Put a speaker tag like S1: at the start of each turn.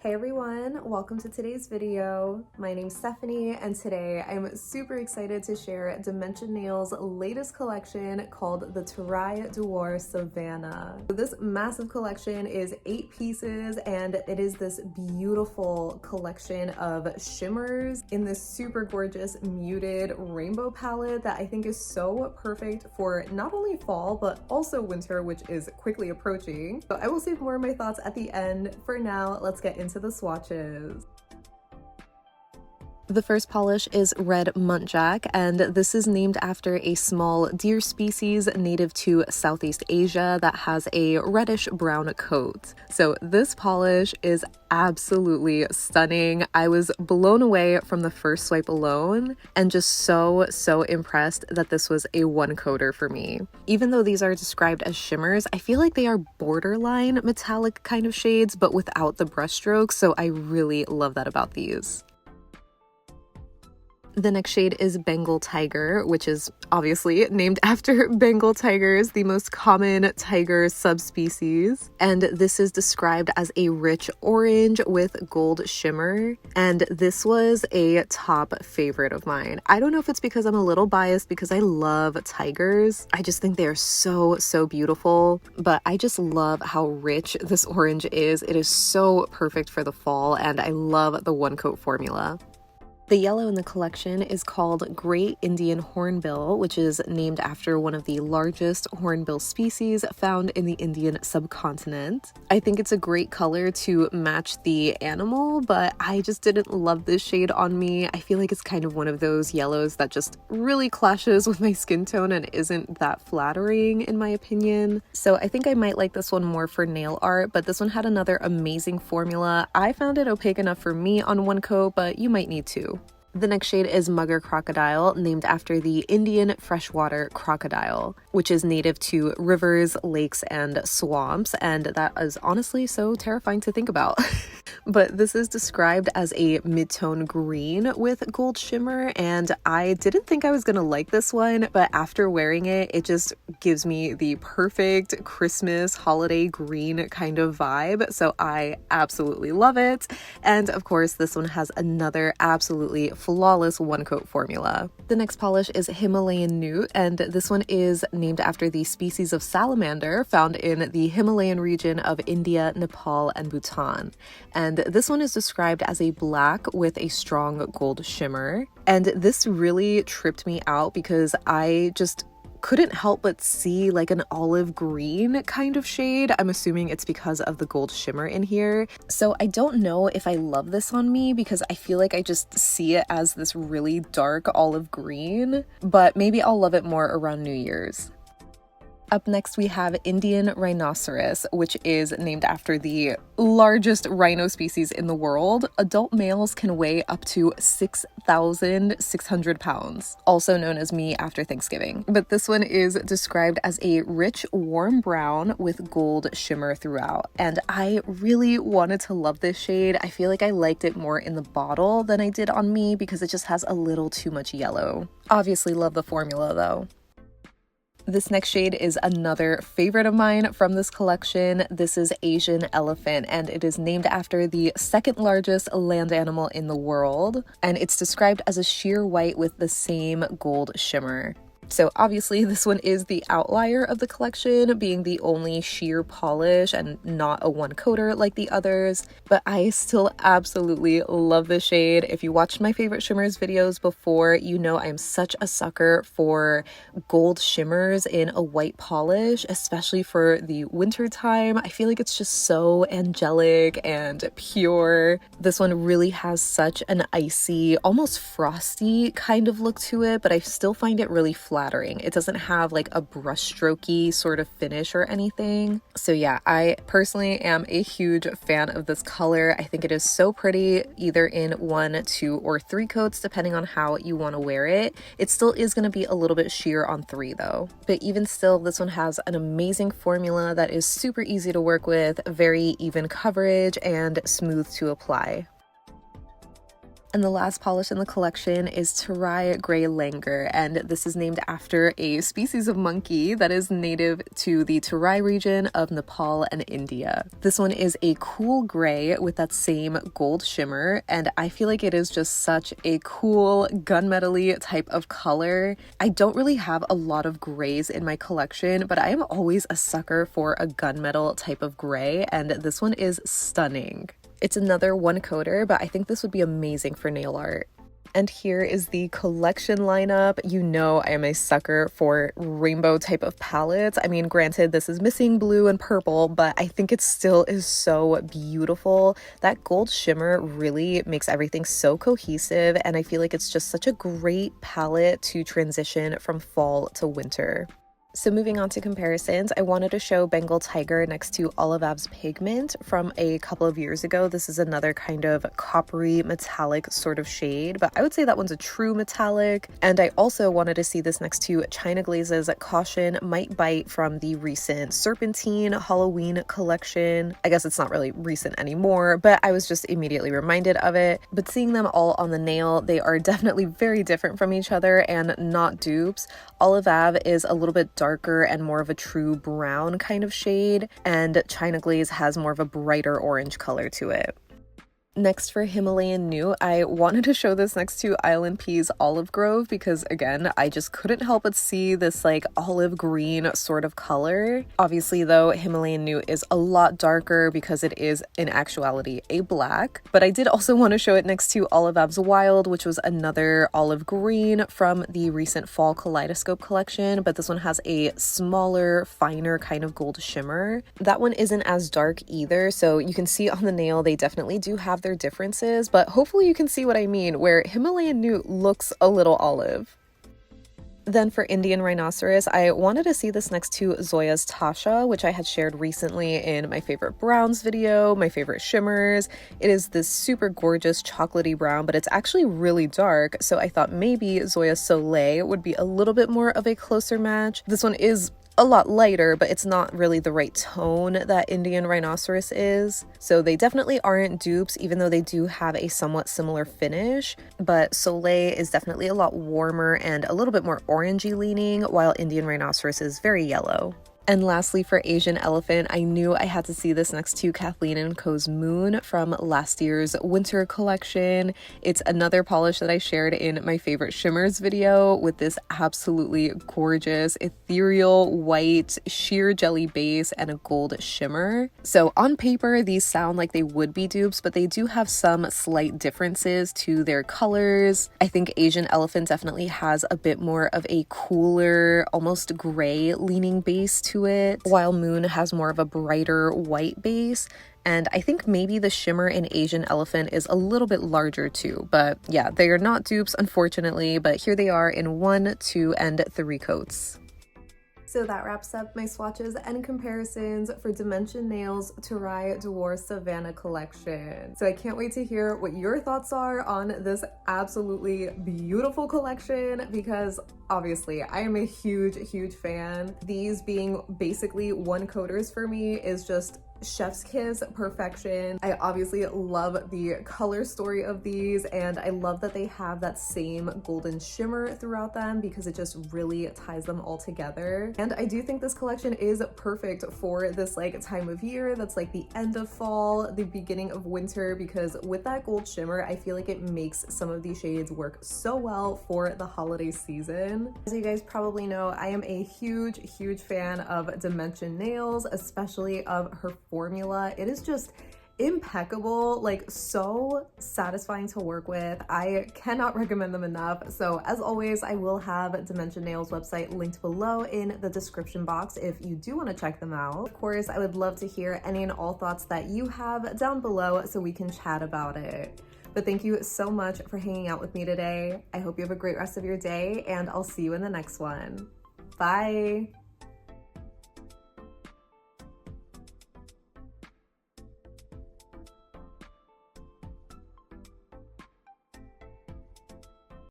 S1: Hey everyone, welcome to today's video. My name's Stephanie and today I'm super excited to share Dimension Nails' latest collection called the Terai-Duar Savanna. This massive collection is 8 pieces and it is this beautiful collection of shimmers in this super gorgeous muted rainbow palette that I think is so perfect for not only fall but also winter, which is quickly approaching. So I will save more of my thoughts at the end. For now, let's get into the swatches. The first polish is Red Muntjac, and this is named after a small deer species native to Southeast Asia that has a reddish brown coat. So this polish is absolutely stunning. I was blown away from the first swipe alone and just so impressed that this was a one coater for me. Even though these are described as shimmers, I feel like they are borderline metallic kind of shades but without the brush strokes, so I really love that about these. The next shade is Bengal Tiger, which is obviously named after Bengal tigers, the most common tiger subspecies. And this is described as a rich orange with gold shimmer. And this was a top favorite of mine. I don't know if it's because I'm a little biased because I love tigers. I just think they are so beautiful. But I just love how rich this orange is. It is so perfect for the fall, and I love the one coat formula. The yellow in the collection is called Great Indian Hornbill, which is named after one of the largest hornbill species found in the Indian subcontinent. I think it's a great color to match the animal, but I just didn't love this shade on me. I feel like it's kind of one of those yellows that just really clashes with my skin tone and isn't that flattering in my opinion. So I think I might like this one more for nail art, but this one had another amazing formula. I found it opaque enough for me on one coat, but you might need to. The next shade is Mugger Crocodile, named after the Indian freshwater crocodile, which is native to rivers, lakes, and swamps, and that is honestly so terrifying to think about. But this is described as a mid-tone green with gold shimmer, and I didn't think I was gonna like this one, but after wearing it, it just gives me the perfect Christmas holiday green kind of vibe, so I absolutely love it. And of course, this one has another absolutely flawless one coat formula. The next polish is Himalayan Newt, and this one is named after the species of salamander found in the Himalayan region of India, Nepal, and Bhutan. And this one is described as a black with a strong gold shimmer. And this really tripped me out because I just couldn't help but see like an olive green kind of shade. I'm assuming it's because of the gold shimmer in here. So I don't know if I love this on me because I feel like I just see it as this really dark olive green, but maybe I'll love it more around New Year's. Up next, we have Indian Rhinoceros, which is named after the largest rhino species in the world. Adult males can weigh up to 6,600 pounds, also known as me after Thanksgiving. But this one is described as a rich, warm brown with gold shimmer throughout. And I really wanted to love this shade. I feel like I liked it more in the bottle than I did on me because it just has a little too much yellow. Obviously love the formula though. This next shade is another favorite of mine from this collection. This is Asian Elephant, and it is named after the second largest land animal in the world, and it's described as a sheer white with the same gold shimmer. So obviously this one is the outlier of the collection, being the only sheer polish and not a one coater like the others, but I still absolutely love this shade. If you watched my favorite shimmers videos before, you know I'm such a sucker for gold shimmers in a white polish, especially for the winter time. I feel like it's just so angelic and pure. This one really has such an icy, almost frosty kind of look to it, but I still find it really flattering. It doesn't have like a brushstrokey sort of finish or anything. So yeah, I personally am a huge fan of this color. I think it is so pretty, either in 1, 2, or 3 coats, depending on how you want to wear it. It still is going to be a little bit sheer on 3 though. But even still, this one has an amazing formula that is super easy to work with, very even coverage, and smooth to apply. And the last polish in the collection is Terai Grey Langur, and this is named after a species of monkey that is native to the Terai region of Nepal and India. This one is a cool gray with that same gold shimmer, and I feel like it is just such a cool gunmetal-y type of color. I don't really have a lot of grays in my collection, but I am always a sucker for a gunmetal type of gray, and this one is stunning. It's another one coater, but I think this would be amazing for nail art. And here is the collection lineup. You know I am a sucker for rainbow type of palettes. I mean, granted, this is missing blue and purple, but I think it still is so beautiful. That gold shimmer really makes everything so cohesive, and I feel like it's just such a great palette to transition from fall to winter. So moving on to comparisons, I wanted to show Bengal Tiger next to Olive Ab's Pigment from a couple of years ago. This is another kind of coppery metallic sort of shade, but I would say that one's a true metallic. And I also wanted to see this next to China Glaze's Caution Might Bite from the recent Serpentine Halloween collection. I guess it's not really recent anymore, but I was just immediately reminded of it. But seeing them all on the nail, they are definitely very different from each other and not dupes. Olive Ab is a little bit darker and more of a true brown kind of shade, and China Glaze has more of a brighter orange color to it. Next for Himalayan Newt, I wanted to show this next to ILNP's Olive Grove because, again, I just couldn't help but see this like olive green sort of color. Obviously, though, Himalayan Newt is a lot darker because it is in actuality a black, but I did also want to show it next to Olive Ab's Wild, which was another olive green from the recent Fall Kaleidoscope collection, but this one has a smaller, finer kind of gold shimmer. That one isn't as dark either, so you can see on the nail they definitely do have their differences, but hopefully you can see what I mean, where Himalayan Newt looks a little olive. Then for Indian Rhinoceros, I wanted to see this next to Zoya's Tasha, which I had shared recently in my favorite browns video, my favorite shimmers. It is this super gorgeous chocolatey brown, but it's actually really dark, so I thought maybe Zoya's Soleil would be a little bit more of a closer match. This one is a lot lighter, but it's not really the right tone that Indian Rhinoceros is. So they definitely aren't dupes, even though they do have a somewhat similar finish. But Soleil is definitely a lot warmer and a little bit more orangey leaning, while Indian Rhinoceros is very yellow. And lastly, for Asian Elephant, I knew I had to see this next to Kathleen & Co.'s Moon from last year's winter collection. It's another polish that I shared in my favorite shimmers video with this absolutely gorgeous ethereal white sheer jelly base and a gold shimmer. So on paper, these sound like they would be dupes, but they do have some slight differences to their colors. I think Asian Elephant definitely has a bit more of a cooler, almost gray leaning base to it, while Moon has more of a brighter white base. And I think maybe the shimmer in Asian Elephant is a little bit larger too. But yeah, they are not dupes, unfortunately, but here they are in 1, 2, and 3 coats. So that wraps up my swatches and comparisons for Dimension Nails Terai-Duar Savanna collection. So I can't wait to hear what your thoughts are on this absolutely beautiful collection, because obviously I am a huge fan. These being basically one coaters for me is just chef's kiss perfection. I obviously love the color story of these, and I love that they have that same golden shimmer throughout them because it just really ties them all together. And I do think this collection is perfect for this like time of year that's like the end of fall, the beginning of winter, because with that gold shimmer, I feel like it makes some of these shades work so well for the holiday season. As you guys probably know, I am a huge fan of Dimension Nails, especially of her formula. It is just impeccable, like so satisfying to work with. I cannot recommend them enough. So as always, I will have Dimension Nails website linked below in the description box if you do want to check them out. Of course, I would love to hear any and all thoughts that you have down below so we can chat about it. But thank you so much for hanging out with me today. I hope you have a great rest of your day, and I'll see you in the next one. Bye!